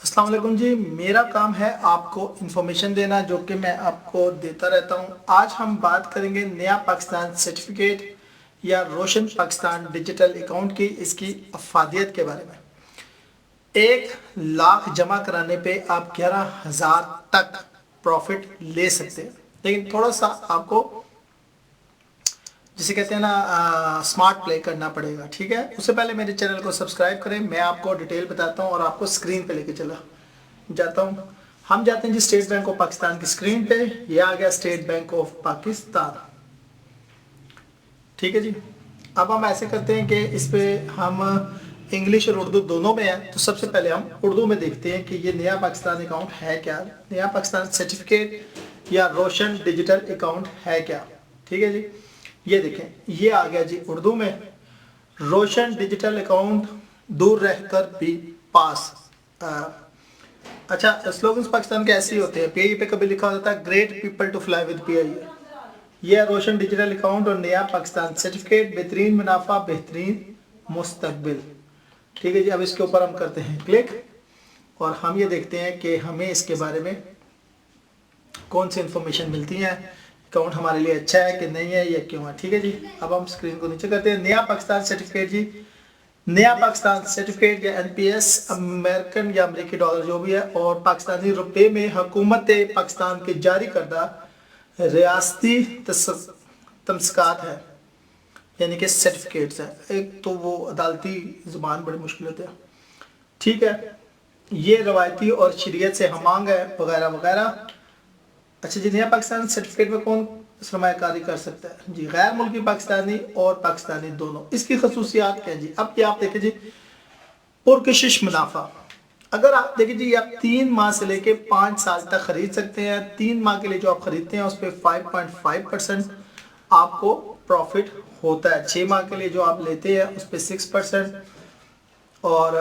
अस्सलाम वालेकुम जी। मेरा काम है आपको इन्फॉर्मेशन देना जो कि मैं आपको देता रहता हूं। आज हम बात करेंगे नया पाकिस्तान सर्टिफिकेट या रोशन पाकिस्तान डिजिटल अकाउंट की इसकी अफादियत के बारे में। 1 लाख जमा कराने पे आप 11,000 तक प्रॉफिट ले सकते हैं, लेकिन थोड़ा सा आपको जिसे कहते हैं ना स्मार्ट प्ले करना पड़ेगा। ठीक है, उससे पहले मेरे चैनल को सब्सक्राइब करें। मैं आपको डिटेल बताता हूं और आपको स्क्रीन पे लेके चला जाता हूं। हम जाते हैं जी स्टेट बैंक ऑफ पाकिस्तान की स्क्रीन पे। ये आ गया स्टेट बैंक ऑफ पाकिस्तान। ठीक है जी, अब हम ऐसे करते हैं कि इस पे हम इंग्लिश और उर्दू दोनों में है। तो सबसे पहले हम उर्दू में देखते हैं कि ये नया पाकिस्तान अकाउंट है क्या, नया पाकिस्तान सर्टिफिकेट या रोशन डिजिटल अकाउंट है क्या। ठीक है जी, ये देखें ये आ गया जी उर्दू में, रोशन डिजिटल अकाउंट दूर रहकर भी पास। अच्छा, स्लोगन्स पाकिस्तान के ऐसे ही होते हैं। पीआई पे कभी लिखा होता है great people to fly with pi. ये रोशन डिजिटल अकाउंट और नया पाकिस्तान सर्टिफिकेट, बेहतरीन मुनाफा बेहतरीन मुस्तकबिल। ठीक है जी, अब इसके ऊपर हम करते हैं क्लिक और हम ये देखते हैं कि हमें इसके बारे में कौन सी इंफॉर्मेशन मिलती है, अकाउंट हमारे लिए अच्छा है कि नहीं है या क्यों है। ठीक है जी, अब हम स्क्रीन को नीचे करते हैं। नया पाकिस्तान सर्टिफिकेट जी, नया पाकिस्तान सर्टिफिकेट या एनपीएस अमेरिकन या अमेरिकी डॉलर जो भी है और पाकिस्तानी रुपए में हुकूमत पाकिस्तान के जारी करदा रियासती तमस्कात है, यानी कि सर्टिफिकेट्स है। एक तो वो अदालती जुबान बड़ी मुश्किल होती है। ठीक है, ये रवायती और शरीयत से हमांग है वगैरह वगैरह। अच्छा जी, नया पाकिस्तान सर्टिफिकेट में कौन सरमायाकारी कर सकता है जी, गैर मुल्की पाकिस्तानी और पाकिस्तानी दोनों। इसकी खसूसियात क्या है जी, अब ये आप देखें जी, पुरकशिश मुनाफा। अगर आप देखें जी, आप 3 माह से लेके 5 साल तक खरीद सकते हैं। 3 माह के लिए जो आप खरीदते हैं उस पर 5.5% आपको प्रॉफिट होता है। 6 माह के लिए जो आप लेते हैं उस पर 6% और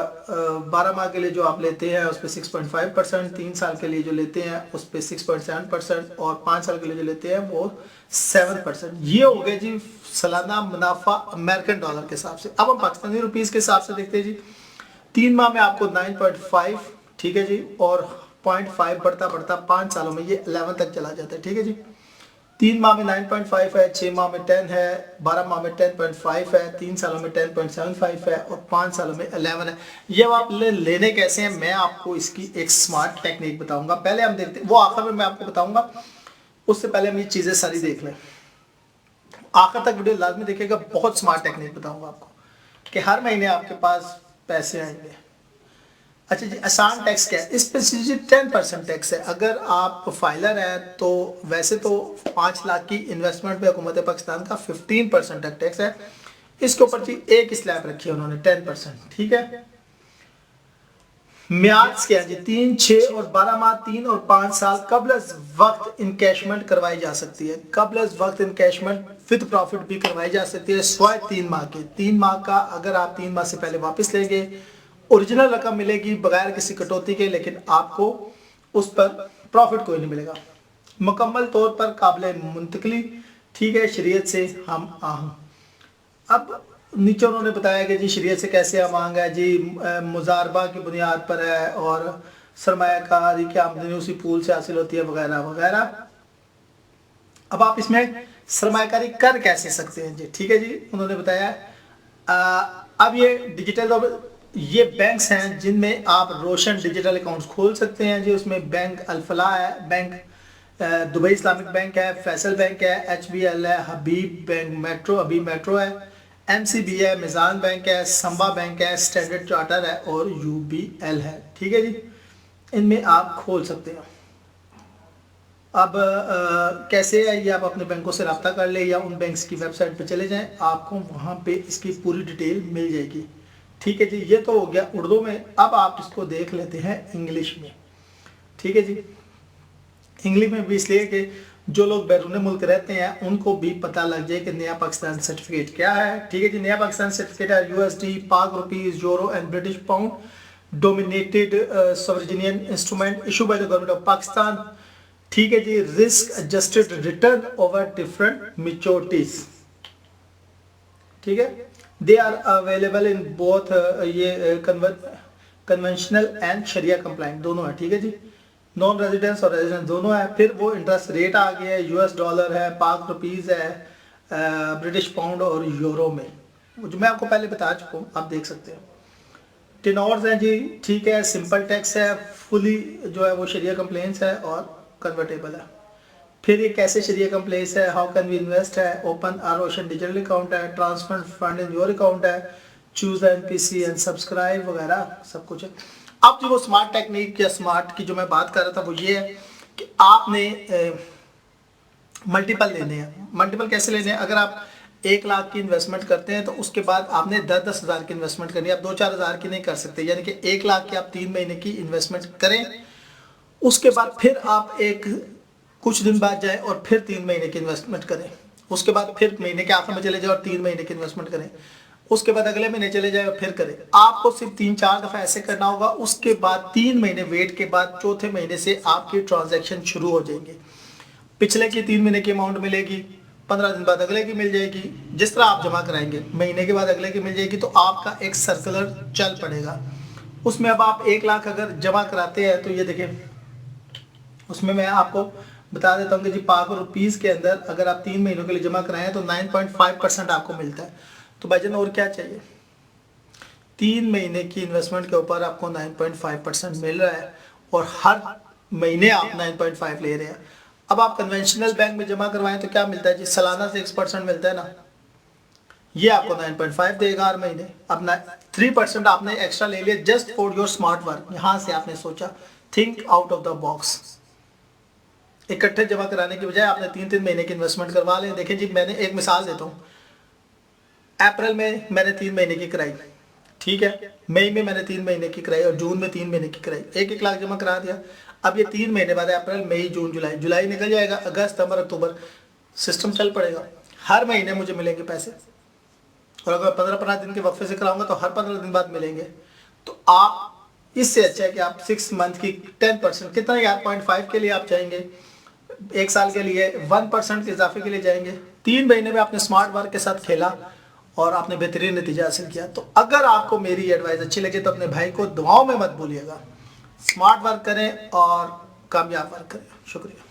12 माह के लिए जो आप लेते हैं उस पर 6.5%, 3 साल के लिए जो लेते हैं उस पर 6.7% और 5 साल के लिए जो लेते हैं वो 7%। ये हो गया जी सालाना मुनाफा अमेरिकन डॉलर के हिसाब से। अब हम पाकिस्तानी रुपीस के हिसाब से देखते हैं जी। 3 माह में आपको 9.5, ठीक है जी, और 0.5 बढ़ता बढ़ता 5 सालों में ये 11 तक चला जाता है। ठीक है जी, 3 माह में 9.5 है, 6 माह में 10 है, 12 माह में 10.5 है, 3 सालों में 10.75 है और 5 सालों में 11 है। ये आप लेने कैसे हैं, मैं आपको इसकी एक स्मार्ट टेक्निक बताऊंगा। पहले हम देखते हैं, वो आखिर में मैं आपको बताऊंगा, उससे पहले हम ये चीजें सारी देख लें। आखिर तक वीडियो लाजमी देखिएगा, बहुत स्मार्ट टेक्निक बताऊंगा आपको कि हर महीने आपके पास पैसे आएंगे। अच्छा जी, आसान टैक्स क्या है, इस पे 10% टैक्स है। अगर आप फाइलर हैं तो वैसे तो 5 लाख की इन्वेस्टमेंट पे हुकूमत पाकिस्तान का 15% तक टैक्स है। इसके ऊपर जी एक स्लैब रखी है उन्होंने 10%। ठीक है, म्याद क्या है जी, 3, 6 और 12 माह, 3 और 5 साल कबल वक्त इनकैशमेंट करवाई जा सकती है। कबल वक्त इनकैशमेंट विद प्रॉफिट भी करवाई जा सकती है स्वाय 3 माह के। 3 माह का अगर आप 3 माह से पहले वापस लेंगे, ओरिजिनल रकम मिलेगी बगैर किसी कटौती के, लेकिन आपको उस पर प्रॉफिट कोई नहीं मिलेगा। मुकम्मल तौर पर काबिल मुंतकली, ठीक है, शरीयत से हम आहंग। अब नीचे उन्होंने बताया कि जी शरीयत से कैसे हम आहंग है जी, मुजारबा की बुनियाद पर है और सरमायाकारी की आमदनी उसी पूल से हासिल होती है वगैरह वगैरह। अब आप इसमें सरमायाकारी कर कैसे सकते हैं जी, ठीक है जी, उन्होंने बताया। अब ये डिजिटल, ये बैंक्स हैं जिनमें आप रोशन डिजिटल अकाउंट्स खोल सकते हैं जी। उसमें बैंक अल-फलाह है, बैंक दुबई इस्लामिक बैंक है, फैसल बैंक है, HBL है, हबीब बैंक मेट्रो, अभी मेट्रो है, MCB है, मिजान बैंक है, संबा बैंक है, स्टैंडर्ड चार्टर है और UBL है। ठीक है जी, इनमें आप खोल सकते हैं। अब कैसे है ये, आप अपने बैंकों से रब्ता कर ले या उन बैंक्स की वेबसाइट पे चले जाएं, आपको वहाँ पे इसकी पूरी डिटेल मिल जाएगी। ठीक है जी, ये तो हो गया उर्दू में। अब आप इसको देख लेते हैं इंग्लिश में। ठीक है जी, इंग्लिश में भी इसलिए कि जो लोग बैरून मुल्क रहते हैं उनको भी पता लग जाए कि नया पाकिस्तान सर्टिफिकेट क्या है। ठीक है जी, नया पाकिस्तान सर्टिफिकेट है USD, Pak rupees, euro and British pound dominated sovereign instrument issue by the government of Pakistan. ठीक है जी, risk adjusted return over different maturities. ठीक है, they are available in both ये कन्वेंशनल एंड शरिया कंप्लाइंट दोनों है, ठीक है जी। नॉन रेजिडेंस और रेजिडेंस दोनों है। फिर वो इंटरेस्ट रेट आ गया है, यूएस डॉलर है, पाक रुपीज़ है, ब्रिटिश पाउंड और यूरो में, जो मैं आपको पहले बता चुका हूँ, आप देख सकते हैं। टेनोर्स हैं जी, ठीक है, सिंपल टैक्स है, फुली जो है वो शरिया कंप्लेंट्स है और कन्वर्टेबल है। फिर ये कैसे शरिया कंप्लेंट्स है, हाउ कैन वी इन्वेस्ट है, open or ocean digital account है, transfer fund in your account है, चूज एनपीसी एंड सब्सक्राइब वगैरह सब कुछ है। अब जो वो स्मार्ट टेक्निक या स्मार्ट की जो मैं बात कर रहा था वो ये है कि आपने मल्टीपल लेने हैं। मल्टीपल कैसे लेने हैं, अगर आप 1 लाख की इन्वेस्टमेंट करते हैं तो उसके बाद आपने 10-10 हज़ार की इन्वेस्टमेंट करनी है। आप 2-4 हज़ार की नहीं कर सकते, यानी कि 1 लाख की आप 3 महीने की इन्वेस्टमेंट करें, उसके बाद फिर आप कुछ दिन बाद जाएं और फिर 3 महीने की इन्वेस्टमेंट करें, उसके बाद फिर महीने के आखिर में चले जाए और 3 महीने की इन्वेस्टमेंट करें, उसके बाद अगले महीने चले जाए और फिर करें। आपको सिर्फ 3-4 दफ़ा ऐसे करना होगा। उसके बाद 3 महीने वेट के बाद चौथे महीने से आपकी ट्रांजैक्शन शुरू हो जाएंगे। पिछले की 3 महीने की अमाउंट मिलेगी, 15 दिन बाद अगले की मिल जाएगी, जिस तरह आप जमा कराएंगे महीने के बाद अगले की मिल जाएगी, तो आपका एक सर्कुलर चल पड़ेगा। उसमें अब आप 1 लाख अगर जमा कराते हैं तो ये देखें, उसमें मैं आपको बता देता हूँ कि जी पाक रुपीज़ के अंदर अगर आप 3 महीनों के लिए जमा कराएं तो 9.5% आपको मिलता है। तो भाईजान और क्या चाहिए, 3 महीने की इन्वेस्टमेंट के ऊपर आपको 9.5% मिल रहा है और हर महीने आप 9.5 ले रहे हैं। अब आप कन्वेंशनल बैंक में जमा करवाएं तो क्या मिलता है जी, सालाना से 6% मिलता है ना, ये आपको 9.5 देगा हर महीने। अब 3% आपने एक्स्ट्रा ले लिया just for your smart work. यहाँ से आपने सोचा, think out of the box. इकट्ठे जमा कराने की बजाय आपने 3-3 महीने की इन्वेस्टमेंट करवा लें। देखिए जी, मैंने एक मिसाल देता हूँ, अप्रैल में मैंने 3 महीने की कराई, ठीक है, मई में मैंने 3 महीने की कराई और जून में 3 महीने की कराई, 1-1 लाख जमा करा दिया। अब ये 3 महीने बाद अप्रैल, मई, जून, जुलाई, जुलाई निकल जाएगा, अगस्त, सितंबर, अक्टूबर, सिस्टम चल पड़ेगा। हर महीने मुझे मिलेंगे पैसे, और अगर 15-15 दिन के वक्फे से कराऊंगा तो हर 15 दिन बाद मिलेंगे। तो आप, इससे अच्छा है कि आप 6 मंथ की 10%, कितना यार 0.5 के लिए आप जाएंगे, 1 साल के लिए 1% के इजाफे के लिए जाएंगे। 3 महीने में आपने स्मार्ट वर्क के साथ खेला और आपने बेहतरीन नतीजा हासिल किया। तो अगर आपको मेरी एडवाइस अच्छी लगे तो अपने भाई को दुआओं में मत भूलिएगा। स्मार्ट वर्क करें और कामयाब वर्क करें। शुक्रिया।